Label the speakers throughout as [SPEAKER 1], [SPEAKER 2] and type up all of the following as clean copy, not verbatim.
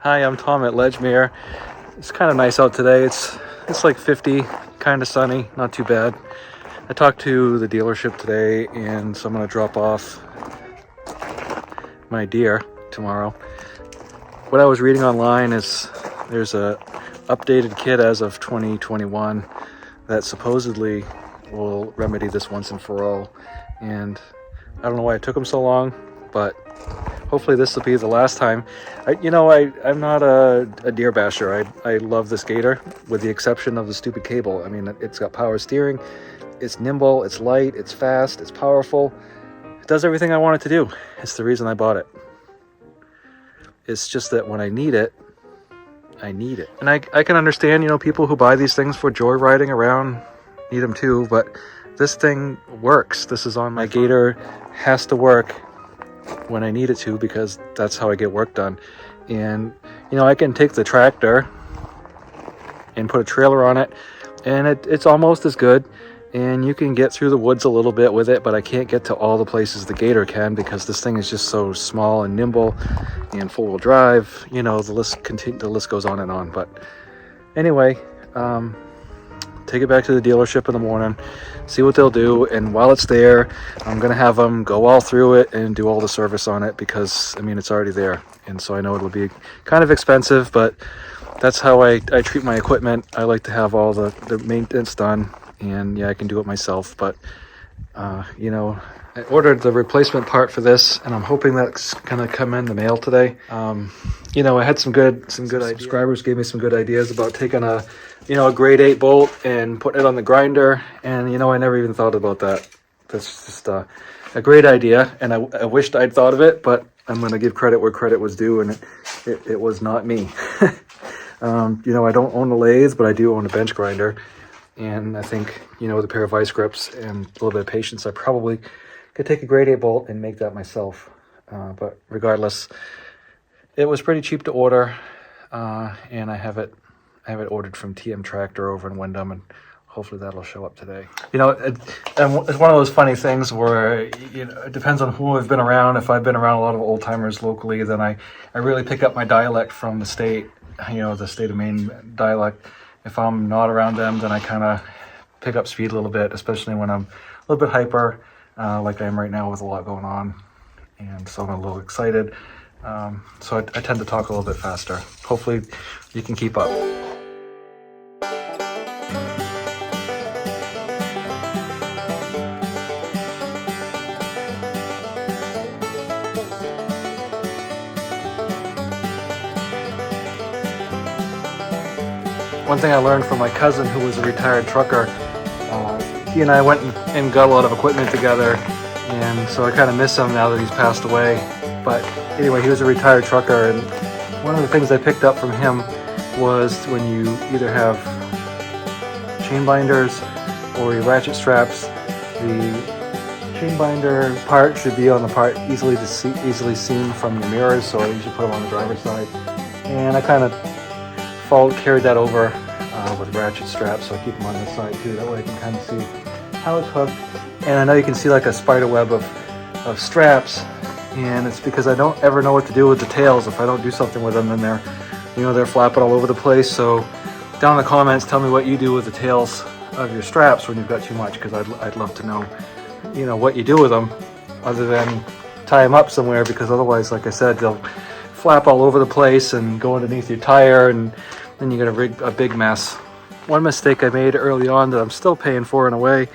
[SPEAKER 1] Hi, I'm Tom at Ledgemere. It's kind of nice out today. It's like 50, kind of sunny, not too bad. I talked to the dealership today, and so I'm going to drop off my Deere tomorrow. What I was reading online is there's a updated kit as of 2021 that supposedly will remedy this once and for all. And I don't know why it took them so long, but hopefully this will be the last time. I'm not a Deere basher. I love this gator, with the exception of the stupid cable. I mean, it's got power steering, it's nimble, it's light, it's fast, it's powerful. It does everything I want it to do. It's the reason I bought it. It's just that when I need it, I need it. And I can understand, people who buy these things for joyriding around need them too, but this thing works. This is on my gator, has to work when I need it to, because that's how I get work done. And I can take the tractor and put a trailer on it, and it's almost as good, and you can get through the woods a little bit with it, but I can't get to all the places the gator can, because this thing is just so small and nimble and four-wheel drive. The list goes on and on. But anyway, take it back to the dealership in the morning, see what they'll do, and while it's there, I'm gonna have them go all through it and do all the service on it, because it's already there. And so I know it'll be kind of expensive, but that's how I treat my equipment. I like to have all the maintenance done, and yeah, I can do it myself. But I ordered the replacement part for this, and I'm hoping that's gonna come in the mail today. I had some good ideas. Subscribers gave me some good ideas about taking a grade 8 bolt and putting it on the grinder, and I never even thought about that. That's just a great idea, and I wished I'd thought of it, but I'm going to give credit where credit was due, and it was not me. I don't own a lathe, but I do own a bench grinder, and I think with a pair of vice grips and a little bit of patience, I probably could take a grade 8 bolt and make that myself. But regardless, it was pretty cheap to order, and I have it ordered from TM Tractor over in Wyndham, and hopefully that'll show up today. It's one of those funny things where it depends on who I've been around. If I've been around a lot of old timers locally, then I really pick up my dialect from the state, the state of Maine dialect. If I'm not around them, then I kind of pick up speed a little bit, especially when I'm a little bit hyper, like I am right now with a lot going on, and so I'm a little excited. So I tend to talk a little bit faster. Hopefully you can keep up. One thing I learned from my cousin, who was a retired trucker, he and I went and got a lot of equipment together, and so I kind of miss him now that he's passed away. But anyway, he was a retired trucker, and one of the things I picked up from him was when you either have chain binders or your ratchet straps, the chain binder part should be on the part easily seen from your mirrors, so you should put them on the driver's side. And I kind of carried that over with ratchet straps, so I keep them on this side too. That way I can kind of see how it's hooked. And I know you can see like a spider web of straps, and it's because I don't ever know what to do with the tails. If I don't do something with them, then they're flapping all over the place. So down in the comments, tell me what you do with the tails of your straps when you've got too much, because I'd love to know, what you do with them, other than tie them up somewhere, because otherwise, like I said, they'll flap all over the place and go underneath your tire, and then you get a big mess. One mistake I made early on that I'm still paying for in a way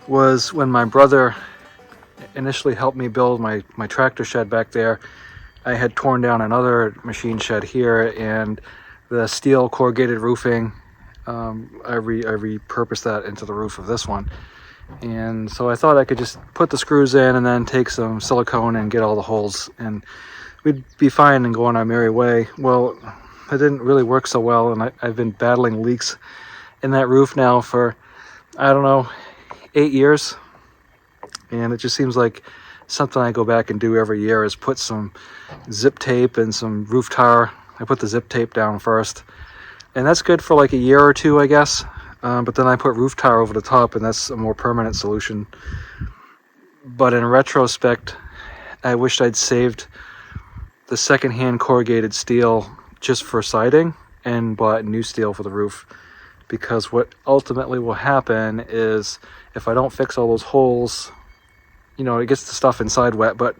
[SPEAKER 1] was when my brother initially helped me build my tractor shed back there. I had torn down another machine shed here, and the steel corrugated roofing, I repurposed that into the roof of this one. And so I thought I could just put the screws in and then take some silicone and get all the holes, and we'd be fine and go on our merry way. Well, it didn't really work so well, and I've been battling leaks in that roof now for, 8 years. And it just seems like something I go back and do every year is put some zip tape and some roof tar. I put the zip tape down first, and that's good for like a year or two, I guess. But then I put roof tar over the top, and that's a more permanent solution. But in retrospect, I wished I'd saved the secondhand corrugated steel just for siding and bought new steel for the roof, because what ultimately will happen is if I don't fix all those holes, you know, it gets the stuff inside wet, but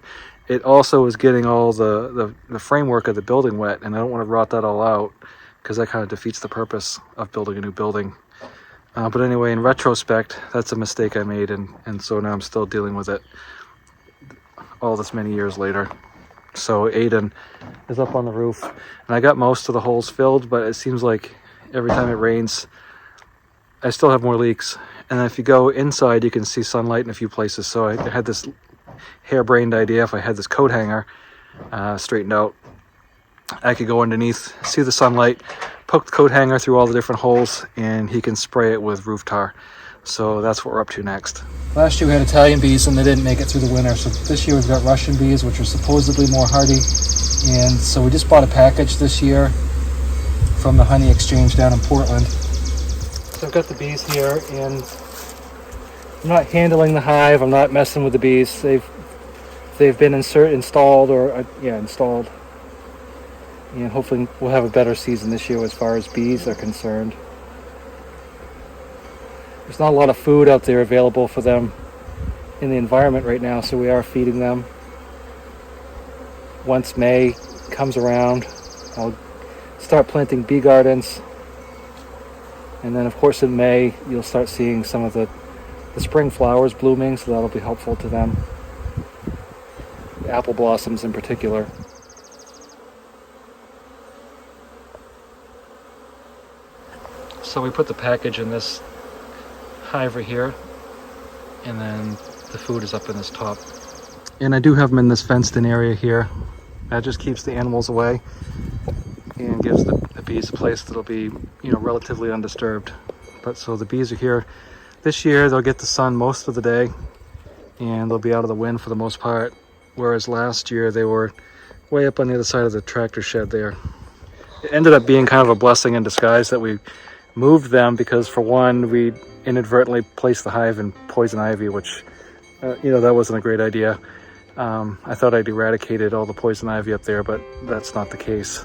[SPEAKER 1] it also is getting all the framework of the building wet, and I don't want to rot that all out, because that kind of defeats the purpose of building a new building. But anyway, in retrospect, that's a mistake I made, and so now I'm still dealing with it all this many years later. So Aiden is up on the roof, and I got most of the holes filled, but it seems like every time it rains, I still have more leaks. And if you go inside, you can see sunlight in a few places. So I had this harebrained idea, if I had this coat hanger straightened out, I could go underneath, see the sunlight, poke the coat hanger through all the different holes, and he can spray it with roof tar. So that's what we're up to next. Last year we had Italian bees and they didn't make it through the winter. So this year we've got Russian bees, which are supposedly more hardy. And so we just bought a package this year from the Honey Exchange down in Portland. So I've got the bees here, and I'm not handling the hive. I'm not messing with the bees. They've been installed. And hopefully we'll have a better season this year as far as bees are concerned. There's not a lot of food out there available for them in the environment right now, so we are feeding them. Once May comes around, I'll start planting bee gardens. And then of course in May, you'll start seeing some of the spring flowers blooming, so that'll be helpful to them. Apple blossoms in particular. So we put the package in this hive right here, and then the food is up in this top. And I do have them in this fenced in area here. That just keeps the animals away and gives the bees a place that'll be, you know, relatively undisturbed. But so the bees are here. This year they'll get the sun most of the day, and they'll be out of the wind for the most part, whereas last year they were way up on the other side of the tractor shed there. It ended up being kind of a blessing in disguise that we moved them, because for one, we inadvertently placed the hive in poison ivy, which you know, that wasn't a great idea. I thought I'd eradicated all the poison ivy up there, but that's not the case.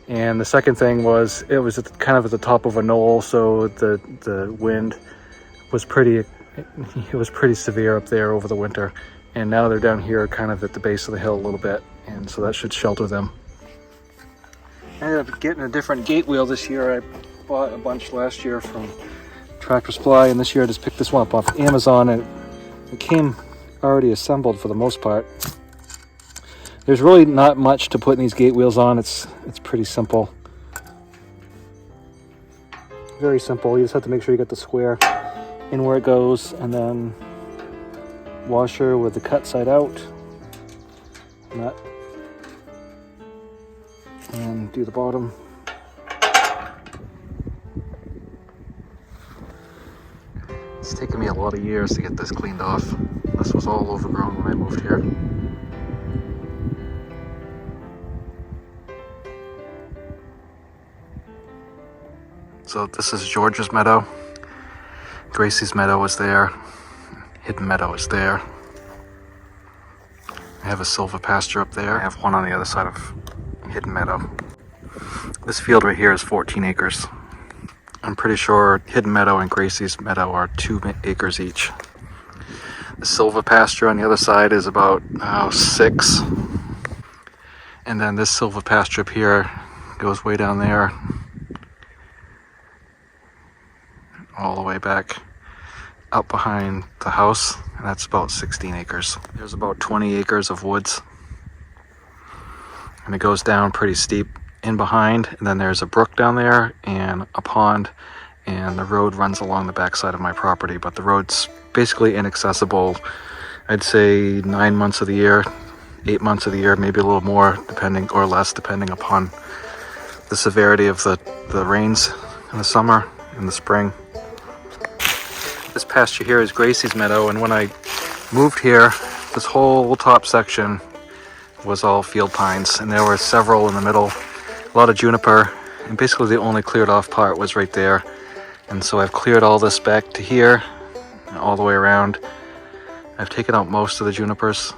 [SPEAKER 1] And the second thing was, it was kind of at the top of a knoll, so the wind was pretty severe up there over the winter. And now they're down here kind of at the base of the hill a little bit, and so that should shelter them. I ended up getting a different gate wheel this year. I bought a bunch last year from Tractor Supply, and this year I just picked this one up off Amazon, and it came already assembled for the most part. There's really not much to put in these gate wheels on. It's pretty simple. Very simple. You just have to make sure you get the square in where it goes, and then washer with the cut side out, nut, and do the bottom. It's taken me a lot of years to get this cleaned off. This was all overgrown when I moved here. So this is George's meadow. Gracie's meadow is there. Hidden meadow is there. I have a silver pasture up there. I have one on the other side of Hidden meadow. This field right here is 14 acres. I'm pretty sure Hidden meadow and Gracie's meadow are 2 acres each. The silver pasture on the other side is about 6. And then this silver pasture up here goes way down there, all the way back up behind the house, and that's about 16 acres. There's about 20 acres of woods, and it goes down pretty steep in behind, and then there's a brook down there and a pond, and the road runs along the backside of my property, but the road's basically inaccessible, I'd say 9 months of the year, 8 months of the year, maybe a little more depending, or less depending upon the severity of the rains in the summer and the spring. This pasture here is Gracie's meadow, and when I moved here, this whole top section was all field pines, and there were several in the middle, a lot of juniper, and basically the only cleared off part was right there. And so I've cleared all this back to here, and all the way around. I've taken out most of the junipers.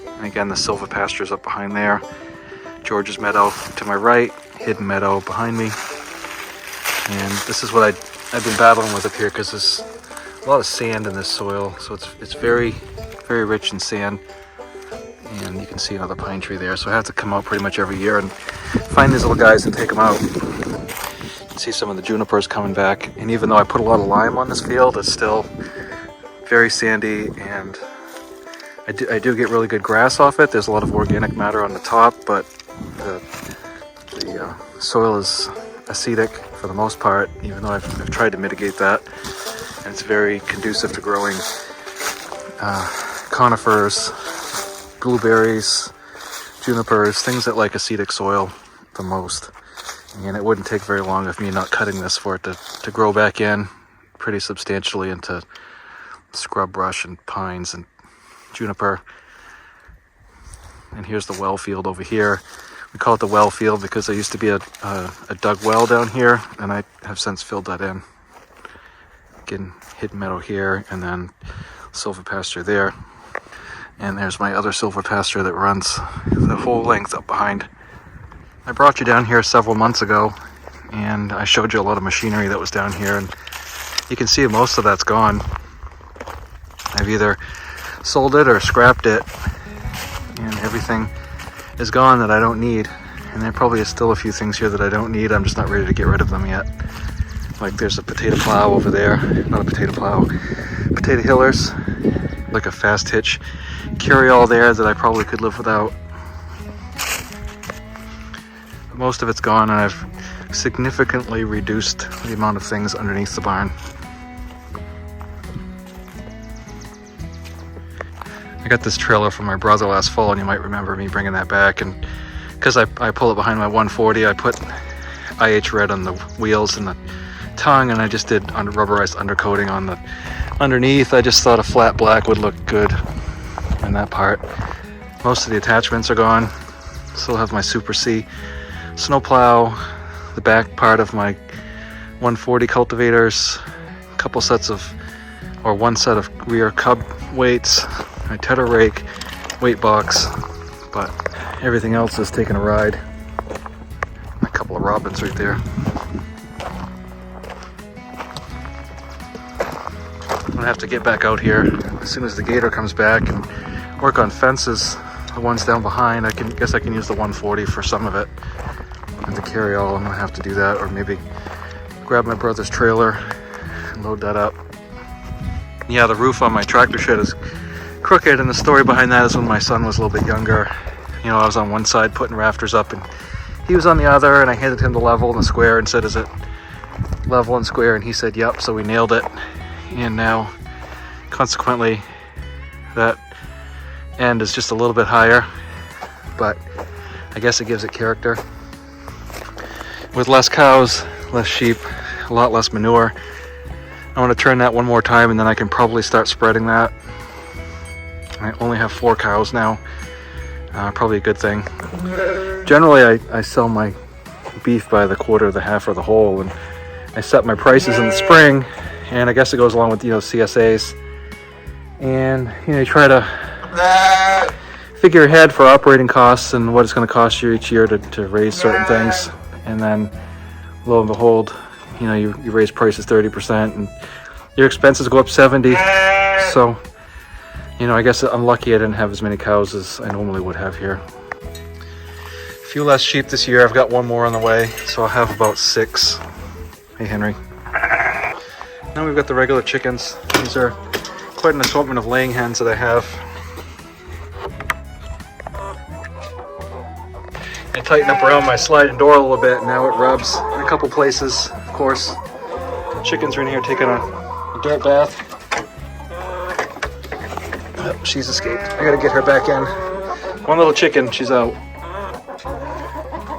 [SPEAKER 1] And again, the silver pasture's up behind there. George's meadow to my right, hidden meadow behind me. And this is what I've been battling with up here, because there's a lot of sand in this soil, so it's very, very rich in sand. And you can see another pine tree there, so I have to come out pretty much every year and find these little guys and take them out. You can see some of the junipers coming back, and even though I put a lot of lime on this field, it's still very sandy, and I do get really good grass off it. There's a lot of organic matter on the top, but the soil is acetic for the most part, even though I've tried to mitigate that. And it's very conducive to growing conifers, blueberries, junipers, things that like acidic soil the most. And it wouldn't take very long of me not cutting this for it to grow back in pretty substantially into scrub brush and pines and juniper. And here's the well field over here. We call it the well field because there used to be a dug well down here, and I have since filled that in. Again, hidden meadow here, and then silver pasture there. And there's my other silver pasture that runs the whole length up behind. I brought you down here several months ago, and I showed you a lot of machinery that was down here, and you can see most of that's gone. I've either sold it or scrapped it, and everything is gone that I don't need. And there probably is still a few things here that I don't need. I'm just not ready to get rid of them yet. Like there's a potato plow over there, not a potato plow, potato hillers, like a fast hitch carry-all there that I probably could live without. But most of it's gone, and I've significantly reduced the amount of things underneath the barn. I got this trailer from my brother last fall, and you might remember me bringing that back. And because I pull it behind my 140, I put IH red on the wheels and the tongue, and I just did rubberized undercoating on the underneath. I just thought a flat black would look good in that part. Most of the attachments are gone. Still have my Super C snowplow, the back part of my 140 cultivators, a couple sets of, or one set of rear cub weights, my tedder rake, weight box, but everything else is taking a ride. A couple of robins right there. I'm gonna have to get back out here as soon as the gator comes back and work on fences. The ones down behind, I guess I can use the 140 for some of it. And the carry-all, I'm gonna have to do that, or maybe grab my brother's trailer and load that up. Yeah, the roof on my tractor shed is crooked, and the story behind that is when my son was a little bit younger. You know, I was on one side putting rafters up, and he was on the other, and I handed him the level and the square and said, "Is it level and square?" And he said, "Yep," so we nailed it. And now, consequently, that end is just a little bit higher, but I guess it gives it character. With less cows, less sheep, a lot less manure. I want to turn that one more time, and then I can probably start spreading that. I only have 4 cows now, probably a good thing. Generally, I sell my beef by the quarter, the half, or the whole, and I set my prices in the spring, and I guess it goes along with, CSAs. And, you try to figure ahead for operating costs and what it's going to cost you each year to raise certain things. And then, lo and behold, you raise prices 30%, and your expenses go up 70%. So, I guess I'm lucky I didn't have as many cows as I normally would have here. A few less sheep this year. I've got one more on the way, so I'll have about 6. Hey, Henry. Now we've got the regular chickens. These are quite an assortment of laying hens that I have. I tighten up around my sliding door a little bit, and now it rubs in a couple places, of course. Chickens are in here taking a dirt bath. Oh, she's escaped. I gotta get her back in. One little chicken, she's out.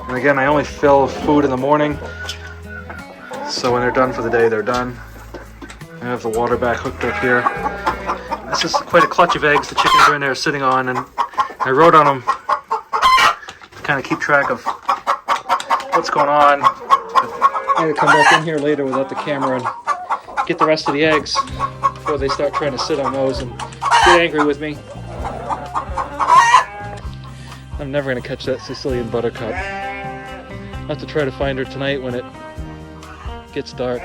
[SPEAKER 1] And again, I only fill food in the morning, so when they're done for the day, they're done. I have the water back hooked up here. This is quite a clutch of eggs the chickens are in there sitting on, and I wrote on them to kind of keep track of what's going on. I'm gonna come back in here later without the camera and get the rest of the eggs before they start trying to sit on those and get angry with me. I'm never gonna catch that Sicilian buttercup. have to try to find her tonight when it gets dark,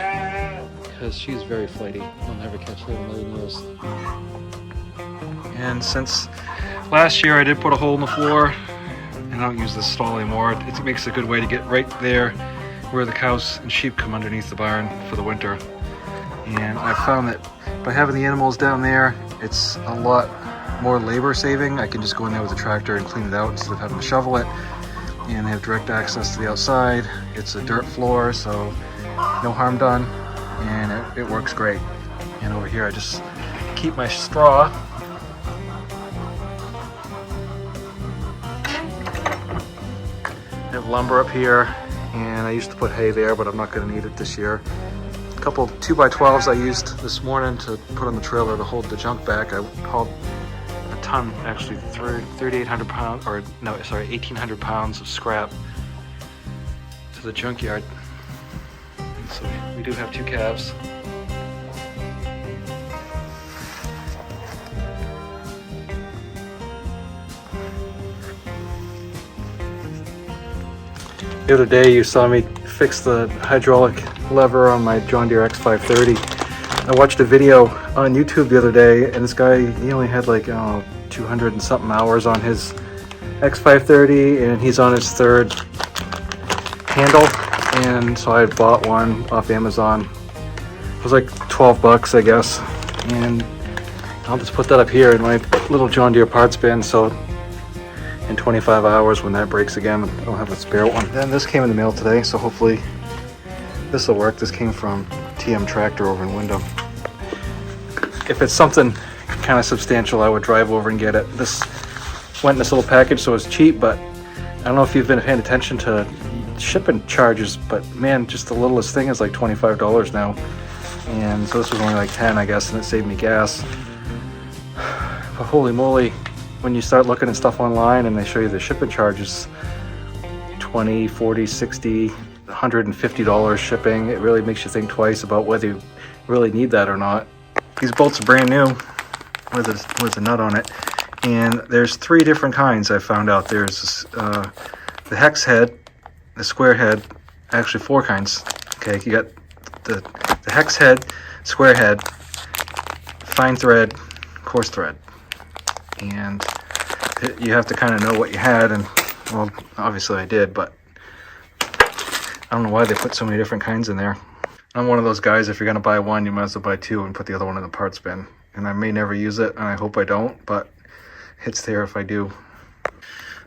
[SPEAKER 1] because she's very flighty. I'll never catch her in a million years. And since last year I did put a hole in the floor, and I don't use this stall anymore. It makes a good way to get right there where the cows and sheep come underneath the barn for the winter. And I found that by having the animals down there, it's a lot more labor saving. I can just go in there with a tractor and clean it out instead of having to shovel it. And they have direct access to the outside. It's a dirt floor, so no harm done, and it works great. And over here I just keep my straw. I have lumber up here, and I used to put hay there, but I'm not going to need it this year. A couple 2x12s I used this morning to put on the trailer to hold the junk back. I hauled a ton, actually 3,800 pounds, or no, sorry, 1,800 pounds of scrap to the junkyard. And so we do have 2 calves. The other day you saw me fix the hydraulic lever on my John Deere X530. I watched a video on YouTube the other day, and this guy, he only had like 200 and something hours on his X530, and he's on his 3rd handle. And so I bought one off Amazon. It was like 12 bucks, I guess. And I'll just put that up here in my little John Deere parts bin, so in 25 hours when that breaks again, I'll have a spare one. Then this came in the mail today, so hopefully this will work. This came from TM Tractor over in Wyndham. If it's something kind of substantial, I would drive over and get it. This went in this little package, so it's cheap, but I don't know if you've been paying attention to shipping charges, but man, just the littlest thing is like $25 now. And so this was only like 10, I guess, and it saved me gas. But holy moly, when you start looking at stuff online and they show you the shipping charges, $20, $40, $60, $150 shipping, it really makes you think twice about whether you really need that or not. These bolts are brand new with a nut on it, and there's 3 different kinds I found out. There's the hex head, the square head, actually 4 kinds. Okay, you got the hex head, square head, fine thread, coarse thread. And you have to kind of know what you had, and well, obviously I did, but I don't know why they put so many different kinds in there. I'm one of those guys, if you're going to buy one, you might as well buy 2 and put the other one in the parts bin. And I may never use it, and I hope I don't, but it's there if I do.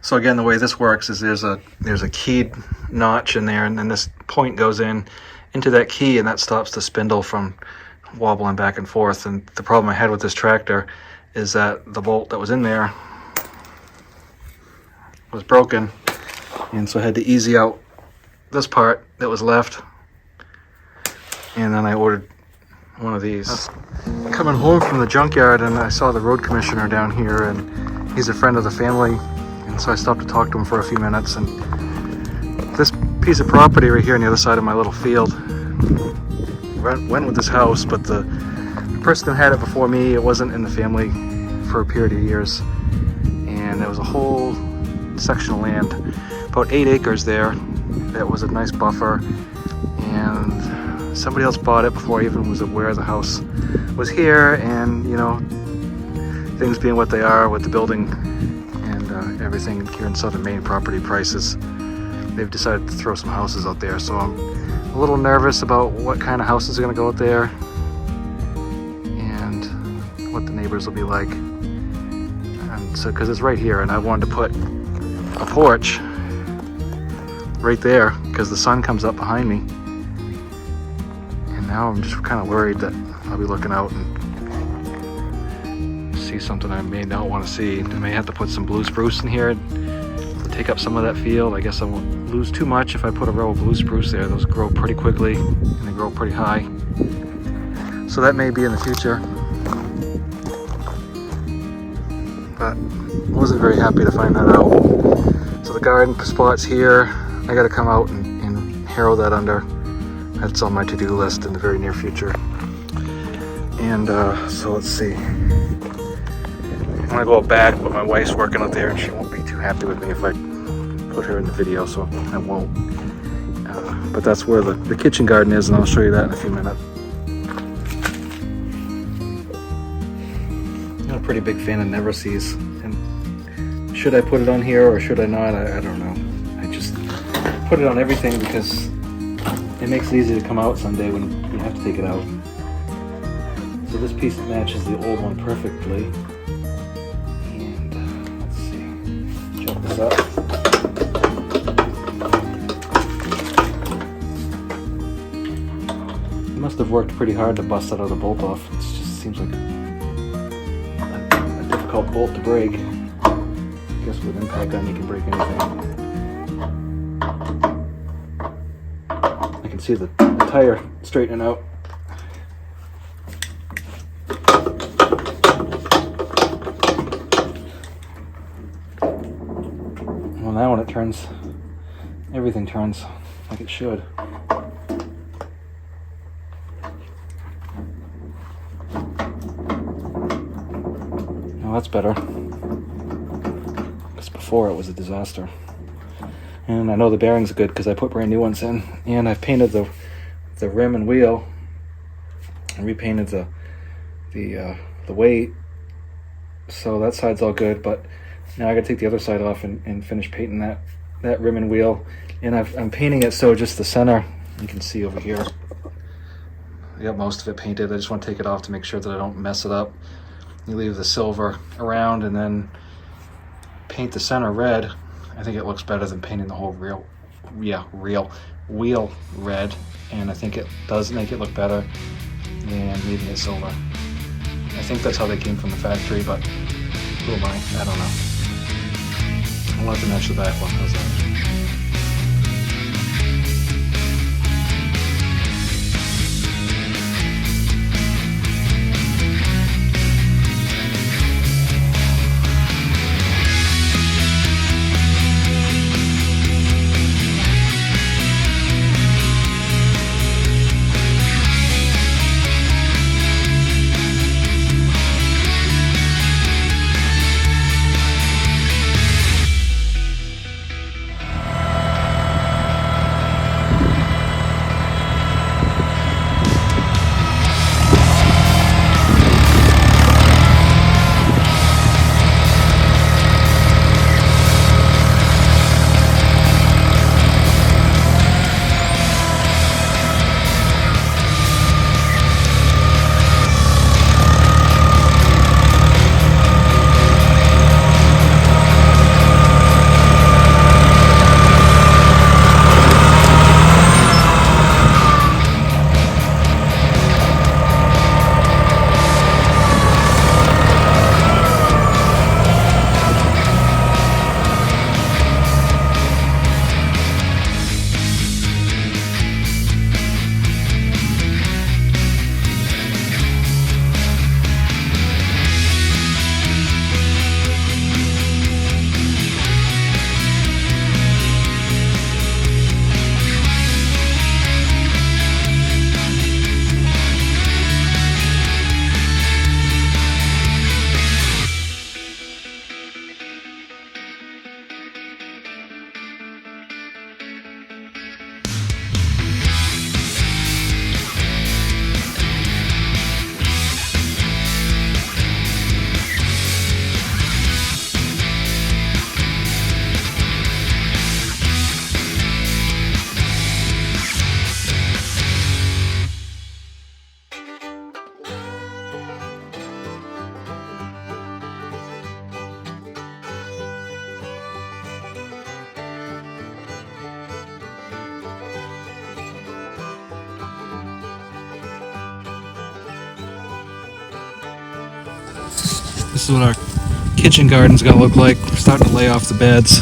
[SPEAKER 1] So again, the way this works is there's a keyed notch in there, and then this point goes into that key, and that stops the spindle from wobbling back and forth. And the problem I had with this tractor is that the bolt that was in there was broken, and so I had to easy out this part that was left, and then I ordered one of these. Coming home from the junkyard, and I saw the road commissioner down here, and he's a friend of the family, and so I stopped to talk to him for a few minutes. And this piece of property right here on the other side of my little field went with this house, but the person who had it before me, it wasn't in the family for a period of years, and there was a whole section of land, about 8 acres there, that was a nice buffer, and somebody else bought it before I even was aware the house was here. And you know, things being what they are with the building and everything here in southern Maine, property prices, they've decided to throw some houses out there. So I'm a little nervous about what kind of houses are going to go out there and what the neighbors will be like. And so, because it's right here, and I wanted to put a porch right there because the sun comes up behind me, and now I'm just kind of worried that I'll be looking out and see something I may not want to see. I may have to put some blue spruce in here to take up some of that field. I guess I won't lose too much if I put a row of blue spruce there. Those grow pretty quickly and they grow pretty high, so that may be in the future. But I wasn't very happy to find that out. So the garden spot's here. I got to come out and harrow that under. That's on my to-do list in the very near future. And so let's see. I'm gonna go out back, but my wife's working out there, and she won't be too happy with me if I put her in the video, so I won't. but that's where the kitchen garden is, and I'll show you that in a few minutes. I'm a pretty big fan of Never Seas, and should I put it on here or should I not? I don't know. I just put it on everything because it makes it easy to come out someday when you have to take it out. So this piece matches the old one perfectly. And let's see, check this out. It must have worked pretty hard to bust that other bolt off. It just seems like a difficult bolt to break. I guess with impact gun you can break anything. I can see the tire straightening out. Well, now when it turns, everything turns like it should. Well, that's better. Because before it was a disaster. And I know the bearings are good because I put brand new ones in. And I've painted the rim and wheel. And repainted the weight. So that side's all good, but now I gotta take the other side off and finish painting that rim and wheel. And I'm painting it so just the center, you can see over here. I got most of it painted. I just want to take it off to make sure that I don't mess it up. You leave the silver around and then paint the center red. I think it looks better than painting the whole wheel red. And I think it does make it look better than leaving it silver. I think that's how they came from the factory, but who am I? I don't know. I'll have to match the back one. How's that? This is what our kitchen garden's gonna look like. We're starting to lay off the beds.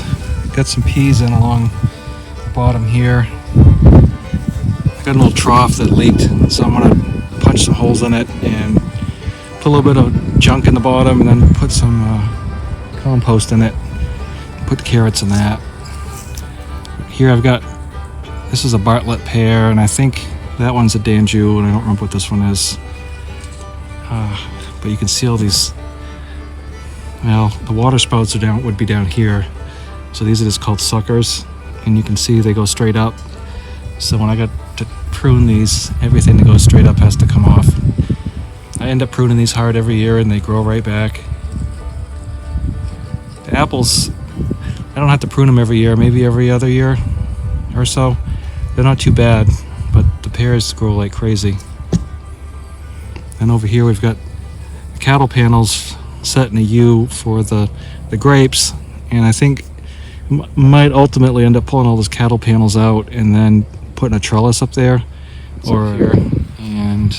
[SPEAKER 1] Got some peas in along the bottom here. I got a little trough that leaked, so I'm gonna punch some holes in it and put a little bit of junk in the bottom and then put some compost in it. Put the carrots in that. Here I've got, this is a Bartlett pear, and I think that one's a Danju, and I don't remember what this one is. But you can see all these, well, the water spouts would be down here. So these are just called suckers, and you can see they go straight up. So when I got to prune these, everything that goes straight up has to come off. I end up pruning these hard every year and they grow right back. The apples, I don't have to prune them every year, maybe every other year or so. They're not too bad, but the pears grow like crazy. And over here we've got the cattle panels set in a U for the grapes, and I think might ultimately end up pulling all those cattle panels out and then putting a trellis up there or here. And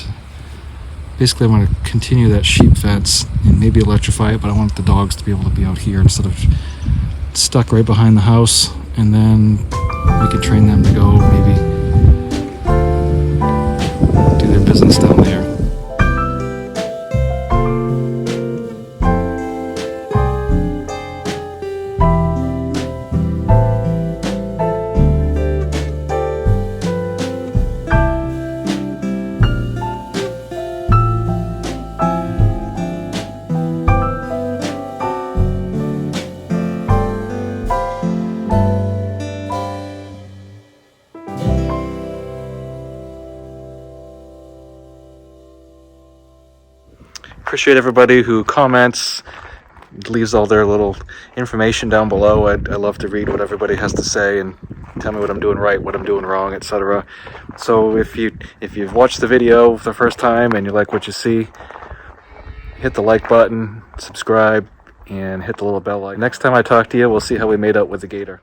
[SPEAKER 1] basically I want to continue that sheep fence and maybe electrify it, but I want the dogs to be able to be out here instead of stuck right behind the house, and then we can train them to go maybe do their business down there. Appreciate everybody who comments, leaves all their little information down below. I love to read what everybody has to say and tell me what I'm doing right, what I'm doing wrong, etc. So if you've watched the video for the first time and you like what you see, hit the like button, subscribe, and hit the little bell icon. Next time I talk to you, we'll see how we made out with the gator.